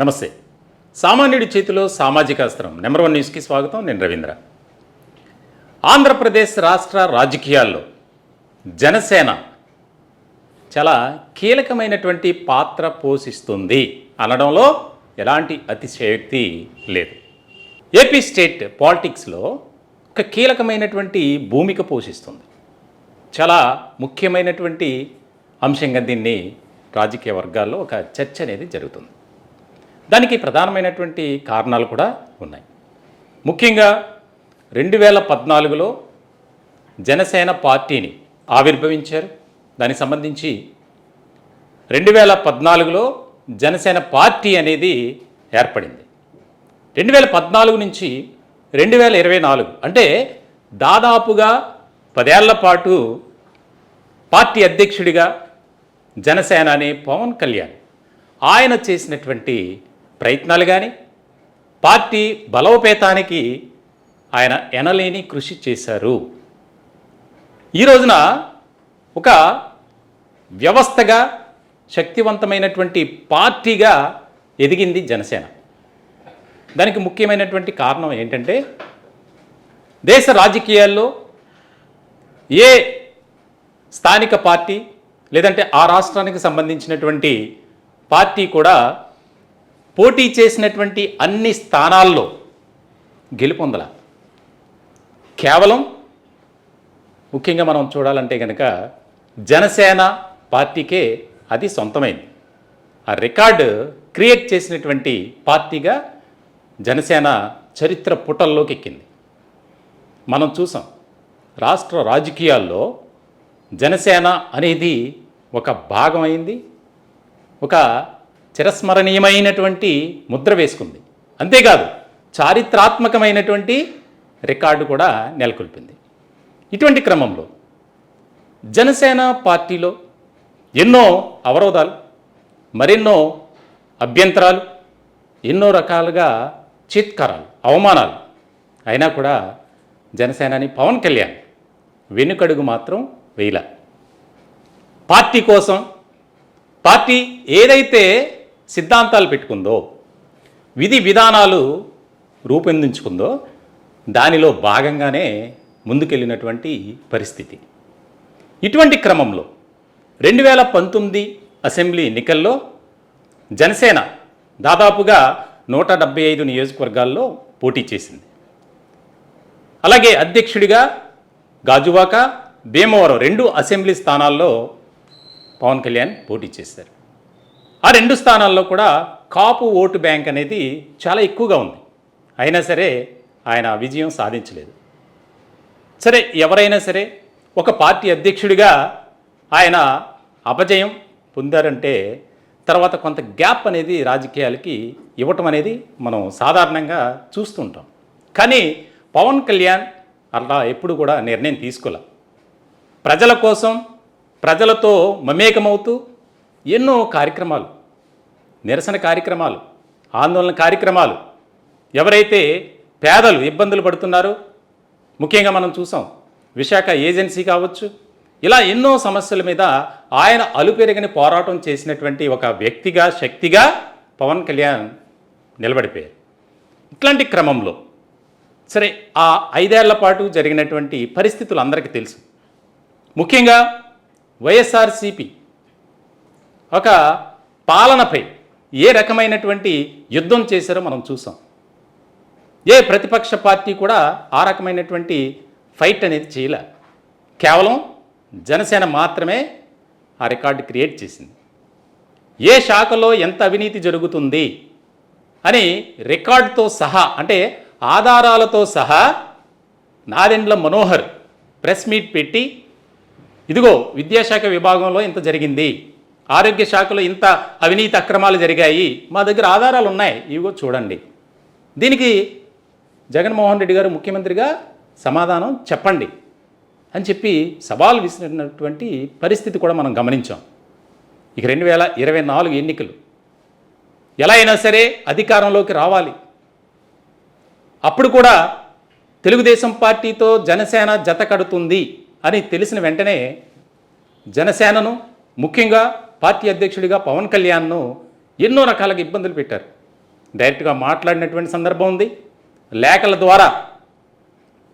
నమస్తే. సామాన్యుడి చేతిలో సామాజిక అస్త్రం నెంబర్ 1 న్యూస్కి స్వాగతం. నేను రవీంద్ర. ఆంధ్రప్రదేశ్ రాష్ట్ర రాజకీయాల్లో జనసేన చాలా కీలకమైనటువంటి పాత్ర పోషిస్తుంది అనడంలో ఎలాంటి అతిశయోక్తి లేదు. ఏపీ స్టేట్ పాలిటిక్స్లో ఒక కీలకమైనటువంటి భూమిక పోషిస్తుంది. చాలా ముఖ్యమైనటువంటి అంశంగా దీన్ని రాజకీయ వర్గాల్లో ఒక చర్చ అనేది జరుగుతుంది. దానికి ప్రధానమైనటువంటి కారణాలు కూడా ఉన్నాయి. ముఖ్యంగా 2014లో జనసేన పార్టీని ఆవిర్భవించారు. దానికి సంబంధించి 2014లో జనసేన పార్టీ అనేది ఏర్పడింది. 2014 నుంచి 2024 అంటే దాదాపుగా 10 ఏళ్ల పాటు పార్టీ అధ్యక్షుడిగా జనసేనాని పవన్ కళ్యాణ్ ఆయన చేసినటువంటి ప్రయత్నాలు కానీ పార్టీ బలోపేతానికి ఆయన ఎనలేని కృషి చేశారు. ఈ రోజున ఒక వ్యవస్థగా శక్తివంతమైనటువంటి పార్టీగా ఎదిగింది జనసేన. దానికి ముఖ్యమైనటువంటి కారణం ఏంటంటే దేశ రాజకీయాల్లో ఏ స్థానిక పార్టీ లేదంటే ఆ రాష్ట్రానికి సంబంధించినటువంటి పార్టీ కూడా పోటీ చేసినటువంటి అన్ని స్థానాల్లో గెలుపొందల. కేవలం ముఖ్యంగా మనం చూడాలంటే కనుక జనసేన పార్టీకే అది సొంతమైంది. ఆ రికార్డు క్రియేట్ చేసినటువంటి పార్టీగా జనసేన చరిత్ర పుటల్లోకి ఎక్కింది. మనం చూసాం రాష్ట్ర రాజకీయాల్లో జనసేన అనేది ఒక భాగమైంది, ఒక చిరస్మరణీయమైనటువంటి ముద్ర వేసుకుంది. అంతేకాదు చారిత్రాత్మకమైనటువంటి రికార్డు కూడా నెలకొల్పింది. ఇటువంటి క్రమంలో జనసేన పార్టీలో ఎన్నో అవరోధాలు, మరెన్నో అభ్యంతరాలు, ఎన్నో రకాలుగా చీత్కారాలు, అవమానాలు అయినా కూడా జనసేనాని పవన్ కళ్యాణ్ వెనుకడుగు మాత్రం వేయల. పార్టీ కోసం పార్టీ ఏదైతే సిద్ధాంతాలు పెట్టుకుందో, విధి విధానాలు రూపొందించుకుందో దానిలో భాగంగానే ముందుకెళ్ళినటువంటి పరిస్థితి. ఇటువంటి క్రమంలో 2019 అసెంబ్లీ ఎన్నికల్లో జనసేన దాదాపుగా 175 నియోజకవర్గాల్లో పోటీ చేసింది. అలాగే అధ్యక్షుడిగా గాజువాక, భీమవరం 2 అసెంబ్లీ స్థానాల్లో పవన్ కళ్యాణ్ పోటీ చేశారు. ఆ 2 స్థానాల్లో కూడా కాపు ఓటు బ్యాంక్ అనేది చాలా ఎక్కువగా ఉంది. అయినా సరే ఆయన విజయం సాధించలేదు. సరే, ఎవరైనా సరే ఒక పార్టీ అధ్యక్షుడిగా ఆయన అపజయం పొందారంటే తర్వాత కొంత గ్యాప్ అనేది రాజకీయాలకి ఇవ్వటం అనేది మనం సాధారణంగా చూస్తుంటాం. కానీ పవన్ కళ్యాణ్ అలా ఎప్పుడు కూడా నిర్ణయం తీసుకోలే. ప్రజల కోసం ప్రజలతో మమేకమవుతూ ఎన్నో కార్యక్రమాలు, నిరసన కార్యక్రమాలు, ఆందోళన కార్యక్రమాలు, ఎవరైతే పేదలు ఇబ్బందులు పడుతున్నారో ముఖ్యంగా మనం చూసాం విశాఖ ఏజెన్సీ కావచ్చు, ఇలా ఎన్నో సమస్యల మీద ఆయన అలుపెరగని పోరాటం చేసినటువంటి ఒక వ్యక్తిగా, శక్తిగా పవన్ కళ్యాణ్ నిలబడిపోయారు. ఇట్లాంటి క్రమంలో సరే ఆ 5 ఏళ్ల పాటు జరిగినటువంటి పరిస్థితులు అందరికీ తెలుసు. ముఖ్యంగా వైఎస్ఆర్సీపీ ఒక పాలనపై ఏ రకమైనటువంటి యుద్ధం చేశారో మనం చూసాం. ఏ ప్రతిపక్ష పార్టీ కూడా ఆ రకమైనటువంటి ఫైట్ అనేది చేయలే. కేవలం జనసేన మాత్రమే ఆ రికార్డు క్రియేట్ చేసింది. ఏ శాఖలో ఎంత అవినీతి జరుగుతుంది అని రికార్డుతో సహా, అంటే ఆధారాలతో సహా నాదెండ్ల మనోహర్ ప్రెస్ మీట్ పెట్టి, ఇదిగో విద్యాశాఖ విభాగంలో ఇంత జరిగింది, ఆరోగ్య శాఖలో ఇంత అవినీతి అక్రమాలు జరిగాయి, మా దగ్గర ఆధారాలు ఉన్నాయి, ఇవిగో చూడండి, దీనికి జగన్మోహన్ రెడ్డి గారు ముఖ్యమంత్రిగా సమాధానం చెప్పండి అని చెప్పి సవాల్ విసిరినటువంటి పరిస్థితి కూడా మనం గమనించాం. ఇక 2024 ఎన్నికలు ఎలా అయినా సరే అధికారంలోకి రావాలి. అప్పుడు కూడా తెలుగుదేశం పార్టీతో జనసేన జత కడుతుంది అని తెలిసిన వెంటనే జనసేనను, ముఖ్యంగా పార్టీ అధ్యక్షుడిగా పవన్ కళ్యాణ్ను ఎన్నో రకాలుగా ఇబ్బందులు పెట్టారు. డైరెక్ట్గా మాట్లాడినటువంటి సందర్భం ఉంది. లేఖల ద్వారా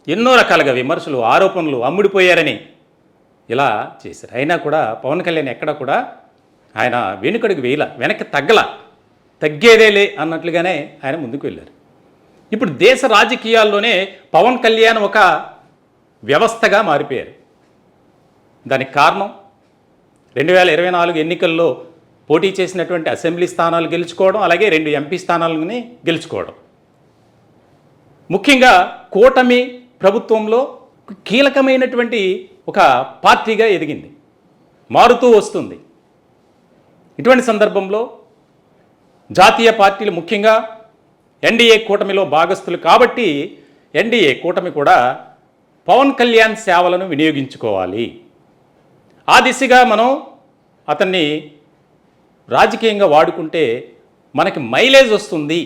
ఎన్నో రకాలుగా విమర్శలు, ఆరోపణలు, అమ్ముడిపోయారని ఇలా చేశారు. అయినా కూడా పవన్ కళ్యాణ్ ఎక్కడ కూడా ఆయన వెనుకడుగు వేయల, వెనక్కి తగ్గేదేలే అన్నట్లుగానే ఆయన ముందుకు వెళ్ళారు. ఇప్పుడు దేశ రాజకీయాల్లోనే పవన్ కళ్యాణ్ ఒక వ్యవస్థగా మారిపోయారు. దానికి కారణం 2024 ఎన్నికల్లో పోటీ చేసినటువంటి అసెంబ్లీ స్థానాలు గెలుచుకోవడం, అలాగే 2 ఎంపీ స్థానాలని గెలుచుకోవడం. ముఖ్యంగా కూటమి ప్రభుత్వంలో కీలకమైనటువంటి ఒక పార్టీగా ఎదిగింది, మారుతూ వస్తుంది. ఇటువంటి సందర్భంలో జాతీయ పార్టీలు ముఖ్యంగా ఎన్డీఏ కూటమిలో భాగస్థులు కాబట్టి ఎన్డీఏ కూటమి కూడా పవన్ కళ్యాణ్ సేవలను వినియోగించుకోవాలి. ఆ దిశగా మనం అతన్ని రాజకీయంగా వాడుకుంటే మనకి మైలేజ్ వస్తుంది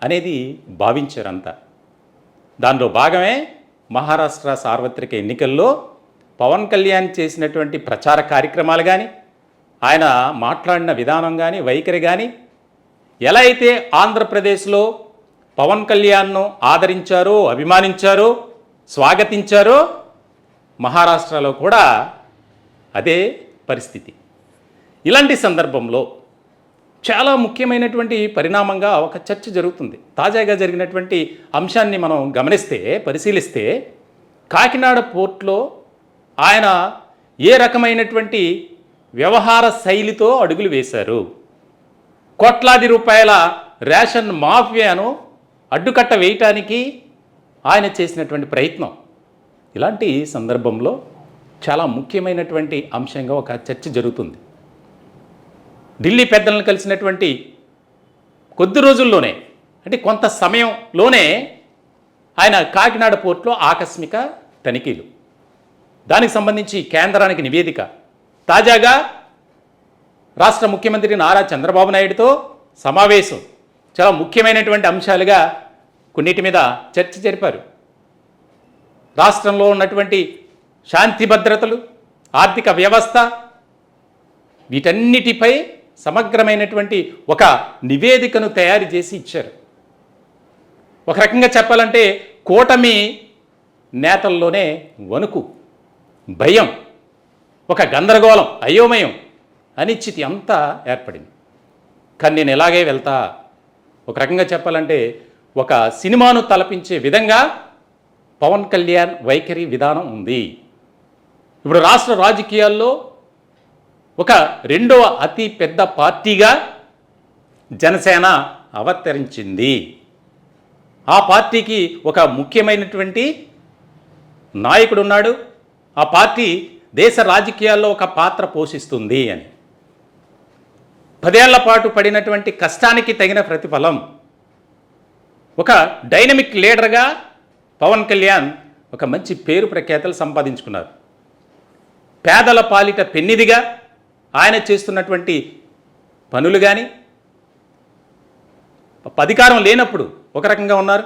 అనేది భావించారంతా. దానిలో భాగమే మహారాష్ట్ర సార్వత్రిక ఎన్నికల్లో పవన్ కళ్యాణ్ చేసినటువంటి ప్రచార కార్యక్రమాలు కానీ, ఆయన మాట్లాడిన విధానం కానీ, వైఖరి కానీ, ఎలా అయితే ఆంధ్రప్రదేశ్లో పవన్ కళ్యాణ్ను ఆదరించారో, అభిమానించారో, స్వాగతించారో, మహారాష్ట్రలో కూడా అదే పరిస్థితి. ఇలాంటి సందర్భంలో చాలా ముఖ్యమైనటువంటి పరిణామంగా ఒక చర్చ జరుగుతుంది. తాజాగా జరిగినటువంటి అంశాన్ని మనం గమనిస్తే, పరిశీలిస్తే, కాకినాడ పోర్ట్లో ఆయన ఏ రకమైనటువంటి వ్యవహార శైలితో అడుగులు వేశారు, కోట్లాది రూపాయల రేషన్ మాఫియాను అడ్డుకట్ట వేయటానికి ఆయన చేసినటువంటి ప్రయత్నం, ఇలాంటి సందర్భంలో చాలా ముఖ్యమైనటువంటి అంశంగా ఒక చర్చ జరుగుతుంది. ఢిల్లీ పెద్దలను కలిసినటువంటి కొద్ది రోజుల్లోనే, అంటే కొంత సమయంలోనే ఆయన కాకినాడ పోర్టులో ఆకస్మిక తనిఖీలు, దానికి సంబంధించి కేంద్రానికి నివేదిక, తాజాగా రాష్ట్ర ముఖ్యమంత్రి నారా చంద్రబాబు నాయుడుతో సమావేశం, చాలా ముఖ్యమైనటువంటి అంశాలుగా కొన్నిటి మీద చర్చ జరిపారు. రాష్ట్రంలో ఉన్నటువంటి శాంతి భద్రతలు, ఆర్థిక వ్యవస్థ, వీటన్నిటిపై సమగ్రమైనటువంటి ఒక నివేదికను తయారు చేసి ఇచ్చారు. ఒక రకంగా చెప్పాలంటే కూటమి నేతల్లోనే వణుకు, భయం, ఒక గందరగోళం, అయోమయం, అనిశ్చితి అంతా ఏర్పడింది. కానీ నేను ఎలాగే వెళ్తా, ఒక రకంగా చెప్పాలంటే ఒక సినిమాను తలపించే విధంగా పవన్ కళ్యాణ్ వైఖరి విధానం ఉంది. ఇప్పుడు రాష్ట్ర రాజకీయాల్లో ఒక రెండవ అతి పెద్ద పార్టీగా జనసేన అవతరించింది. ఆ పార్టీకి ఒక ముఖ్యమైనటువంటి నాయకుడు ఉన్నాడు. ఆ పార్టీ దేశ రాజకీయాల్లో ఒక పాత్ర పోషిస్తుంది అని. 10 ఏళ్ల పాటు పడినటువంటి కష్టానికి తగిన ప్రతిఫలం. ఒక డైనమిక్ లీడర్గా పవన్ కళ్యాణ్ ఒక మంచి పేరు ప్రఖ్యాతలు సంపాదించుకున్నారు. పేదల పాలిట పెన్నిదిగా ఆయన చేస్తున్నటువంటి పనులు కానీ, అధికారం లేనప్పుడు ఒక రకంగా ఉన్నారు,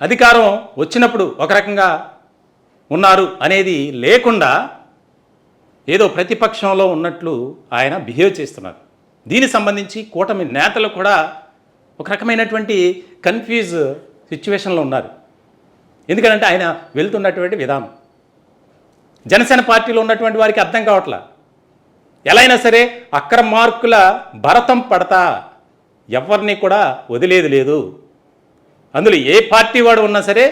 అధికారం వచ్చినప్పుడు ఒక రకంగా ఉన్నారు అనేది లేకుండా ఏదో ప్రతిపక్షంలో ఉన్నట్లు ఆయన బిహేవ్ చేస్తున్నారు. దీనికి సంబంధించి కూటమి నేతలు కూడా ఒక రకమైనటువంటి కన్ఫ్యూజ్ సిచ్యువేషన్లో ఉన్నారు. ఎందుకంటే ఆయన వెళ్తున్నటువంటి విధానం జనసేన పార్టీలో ఉన్నటువంటి వారికి అర్థం కావట్లా. ఎలా అయినా సరే అక్రమార్కుల భరతం పడతా, ఎవరిని కూడా వదిలేది లేదు, అందులో ఏ పార్టీ వాడు ఉన్నా సరే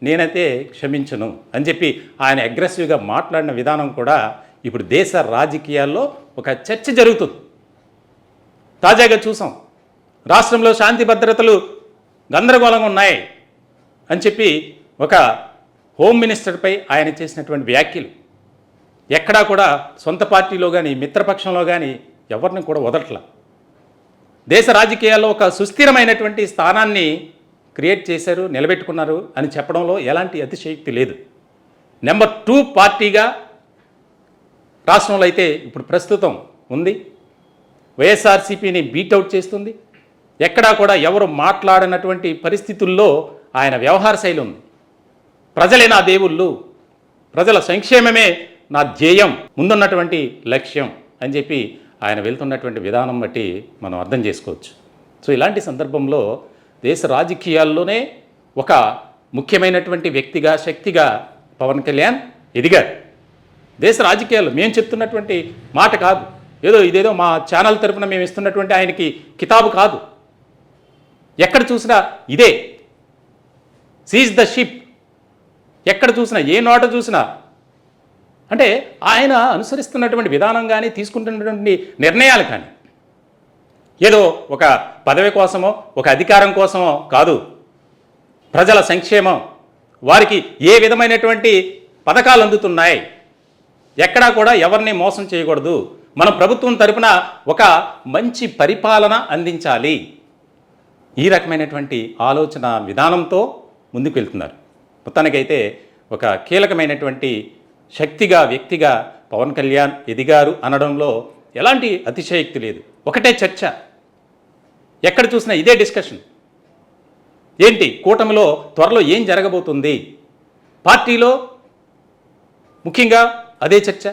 నేనైతే క్షమించను అని చెప్పి ఆయన అగ్రెసివ్గా మాట్లాడిన విధానం కూడా ఇప్పుడు దేశ రాజకీయాల్లో ఒక చర్చ జరుగుతుంది. తాజాగా చూసాం, రాష్ట్రంలో శాంతి భద్రతలు గందరగోళంగా ఉన్నాయి అని చెప్పి ఒక హోమ్ మినిస్టర్పై ఆయన చేసినటువంటి వ్యాఖ్యలు ఎక్కడా కూడా సొంత పార్టీలో కానీ మిత్రపక్షంలో కానీ ఎవరిని కూడా వదలట్లా. దేశ రాజకీయాల్లో ఒక సుస్థిరమైనటువంటి స్థానాన్ని క్రియేట్ చేశారు, నిలబెట్టుకున్నారు అని చెప్పడంలో ఎలాంటి అతిశయోక్తి లేదు. నెంబర్ 2 పార్టీగా రాష్ట్రంలో అయితే ఇప్పుడు ప్రస్తుతం ఉంది. వైఎస్ఆర్సీపీని బీట్అవుట్ చేస్తుంది. ఎక్కడా కూడా ఎవరు మాట్లాడినటువంటి పరిస్థితుల్లో ఆయన వ్యవహార శైలి ఉంది. ప్రజలే నా దేవుళ్ళు, ప్రజల సంక్షేమమే నా ధ్యేయం, ముందున్నటువంటి లక్ష్యం అని చెప్పి ఆయన వెళ్తున్నటువంటి విధానం బట్టి మనం అర్థం చేసుకోవచ్చు. సో ఇలాంటి సందర్భంలో దేశ రాజకీయాల్లోనే ఒక ముఖ్యమైనటువంటి వ్యక్తిగా, శక్తిగా పవన్ కళ్యాణ్ ఎదిగారు. దేశ రాజకీయాల్లో మేము చెప్తున్నటువంటి మాట కాదు, ఇదేదో మా ఛానల్ తరపున మేము ఇస్తున్నటువంటి ఆయనకి కితాబు కాదు. ఎక్కడ చూసినా ఇదే, సీజ్ ద షిప్. ఎక్కడ చూసినా, ఏ నోట చూసినా, అంటే ఆయన అనుసరిస్తున్నటువంటి విధానం కానీ, తీసుకుంటున్నటువంటి నిర్ణయాలు కానీ ఏదో ఒక పదవి కోసమో, ఒక అధికారం కోసమో కాదు. ప్రజల సంక్షేమం, వారికి ఏ విధమైనటువంటి పథకాలు అందుతున్నాయి, ఎక్కడా కూడా ఎవరిని మోసం చేయకూడదు, మన ప్రభుత్వం తరపున ఒక మంచి పరిపాలన అందించాలి, ఈ రకమైనటువంటి ఆలోచన విధానంతో ముందుకు వెళ్తున్నారు. మొత్తానికైతే ఒక కీలకమైనటువంటి శక్తిగా, వ్యక్తిగా పవన్ కళ్యాణ్ ఎదిగారు అనడంలో ఎలాంటి అతిశయోక్తి లేదు. ఒకటే చర్చ, ఎక్కడ చూసినా ఇదే డిస్కషన్. ఏంటి కూటమిలో త్వరలో ఏం జరగబోతుంది, పార్టీలో ముఖ్యంగా అదే చర్చ.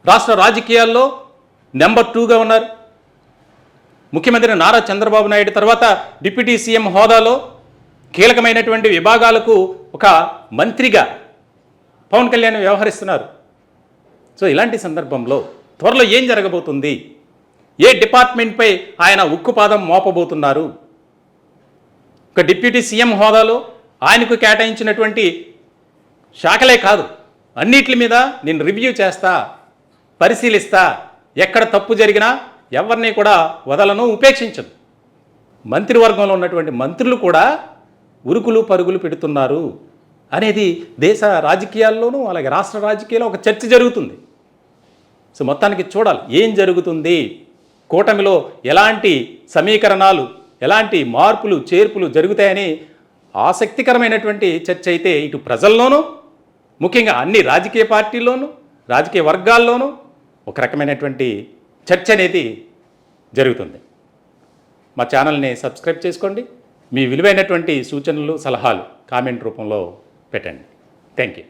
రాష్ట్ర రాజకీయాల్లో నెంబర్ 2గా ఉన్నారు ముఖ్యమంత్రి నారా చంద్రబాబు నాయుడు. తర్వాత డిప్యూటీ సీఎం హోదాలో కీలకమైనటువంటి విభాగాలకు ఒక మంత్రిగా పవన్ కళ్యాణ్ వ్యవహరిస్తున్నారు. సో ఇలాంటి సందర్భంలో త్వరలో ఏం జరగబోతుంది, ఏ డిపార్ట్మెంట్పై ఆయన ఉక్కుపాదం మోపబోతున్నారు, ఒక డిప్యూటీ సీఎం హోదాలో ఆయనకు కేటాయించినటువంటి శాఖలే కాదు, అన్నిటి మీద నేను రివ్యూ చేస్తా, పరిశీలిస్తా, ఎక్కడ తప్పు జరిగినా ఎవరిని కూడా వదలను, ఉపేక్షించను. మంత్రివర్గంలో ఉన్నటువంటి మంత్రులు కూడా ఉరుకులు పరుగులు పెడుతున్నారు అనేది దేశ రాజకీయాల్లోనూ అలాగే రాష్ట్ర రాజకీయాల్లో ఒక చర్చ జరుగుతుంది. సో మొత్తానికి చూడాలి ఏం జరుగుతుంది, కూటమిలో ఎలాంటి సమీకరణాలు, ఎలాంటి మార్పులు చేర్పులు జరుగుతాయని ఆసక్తికరమైనటువంటి చర్చ అయితే ఇటు ప్రజల్లోనూ, ముఖ్యంగా అన్ని రాజకీయ పార్టీల్లోనూ, రాజకీయ వర్గాల్లోనూ ఒక రకమైనటువంటి చర్చ అనేది జరుగుతుంది. మా ఛానల్ని సబ్స్క్రైబ్ చేసుకోండి. మీ విలువైనటువంటి సూచనలు, సలహాలు కామెంట్ రూపంలో పెట్టండి. Thank you.